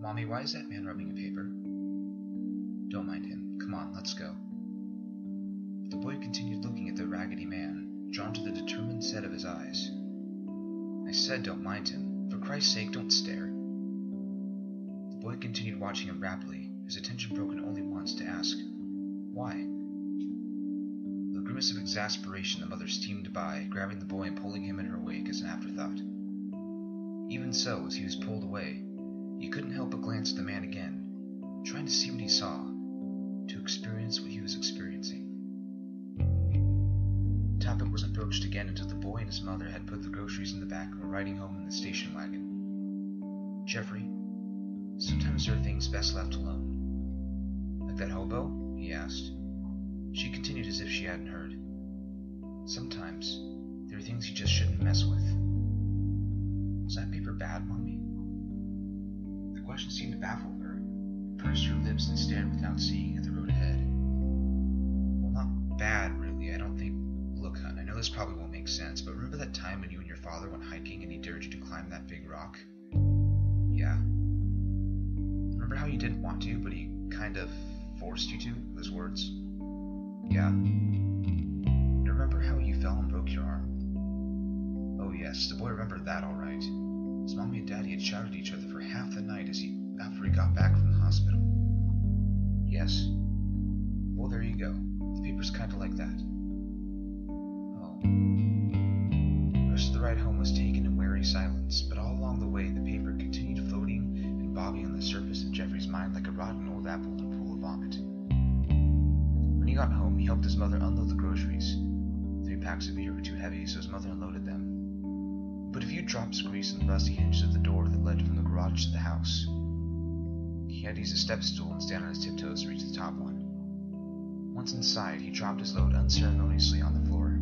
Mommy, why is that man rubbing a paper? Don't mind him. Come on, let's go. But the boy continued looking at the raggedy man, drawn to the determined set of his eyes. I said don't mind him. For Christ's sake, don't stare. The boy continued watching him rapidly, his attention broken only once to ask, why? With a grimace of exasperation, the mother steamed by, grabbing the boy and pulling him in her wake as an afterthought. Even so, as he was pulled away, he couldn't help but glance at the man again, trying to see what he saw, to experience what he was experiencing. The topic wasn't broached again until the boy and his mother had put the groceries in the back and were riding home in the station wagon. Jeffrey, sometimes there are things best left alone. Like that hobo? He asked. She continued as if she hadn't heard. Sometimes there are things you just shouldn't mess with. Was that paper bad, Mommy? The question seemed to baffle her. Pursed her lips and stared without seeing at the road ahead. Well, not bad, really, I don't think. Look, hon, I know this probably won't make sense, but remember that time when you and your father went hiking and he dared you to climb that big rock? Yeah. Remember how you didn't want to, but he kind of forced you to, with his words? Yeah. And remember how you fell and broke your arm? Oh yes, the boy remembered that all right. His mommy and daddy had shouted at each other for half the night after he got back from the hospital. Yes. Well, there you go. The paper's kind of like that. Oh. The rest of the ride home was taken in wary silence, but all along the way the paper continued floating and bobbing on the surface of Jeffrey's mind like a rotten old apple in a pool of vomit. When he got home, he helped his mother unload the groceries. 3 packs of beer were too heavy, so his mother unloaded them. Put a few drops of grease on the rusty hinges of the door that led from the garage to the house. He had to use a step stool and stand on his tiptoes to reach the top one. Once inside, he dropped his load unceremoniously on the floor.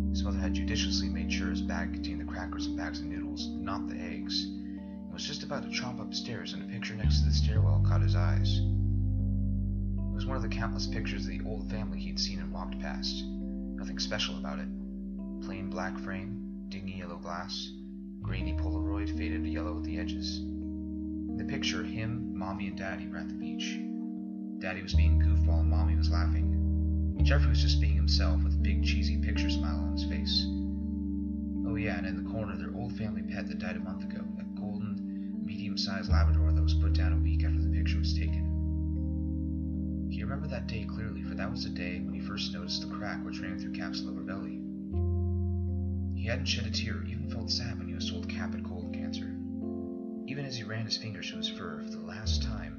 His mother had judiciously made sure his bag contained the crackers and bags of noodles, not the eggs, and was just about to tromp upstairs when a picture next to the stairwell caught his eyes. It was one of the countless pictures of the old family he'd seen and walked past. Nothing special about it. Plain black frame, dingy yellow glass, grainy Polaroid faded yellow at the edges. In the picture, him, Mommy, and Daddy were at the beach. Daddy was being goofball and Mommy was laughing. Jeffrey was just being himself with a big cheesy picture smile on his face. Oh yeah, and in the corner, their old family pet that died a month ago, a golden, medium-sized Labrador that was put down a week after the picture was taken. He remembered that day clearly, for that was the day when he first noticed the crack which ran through Cap's lower belly. He hadn't shed a tear or even felt sad when he was told Cap had colon cancer. Even as he ran his fingers through his fur for the last time,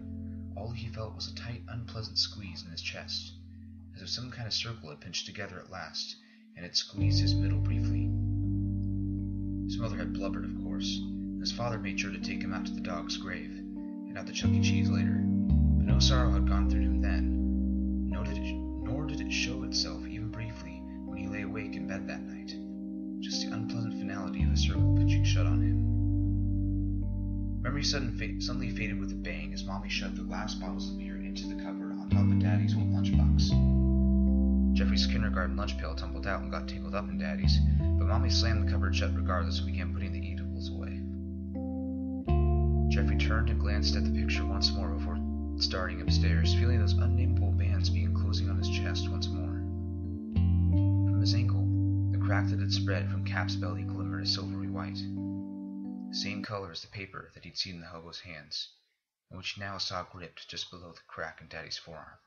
all he felt was a tight, unpleasant squeeze in his chest, as if some kind of circle had pinched together at last, and had squeezed his middle briefly. His mother had blubbered, of course, and his father made sure to take him out to the dog's grave, and out to Chuck E. Cheese later. But no sorrow had gone through him then, nor did it show itself even briefly when he lay awake in bed that night. Just the unpleasant finality of the circle pinching shut on him. Memory suddenly faded with a bang as Mommy shoved the glass bottles of beer into the cupboard on top of Daddy's old lunchbox. Jeffrey's kindergarten lunch pail tumbled out and got tangled up in Daddy's, but Mommy slammed the cupboard shut regardless and began putting the eatables away. Jeffrey turned and glanced at the picture once more before starting upstairs, feeling those unnameable bands begin closing on his chest once more. From his ankle, the crack that had spread from Cap's belly glimmered a silvery white, the same color as the paper that he'd seen in the hobo's hands, and which he now saw gripped just below the crack in Daddy's forearm.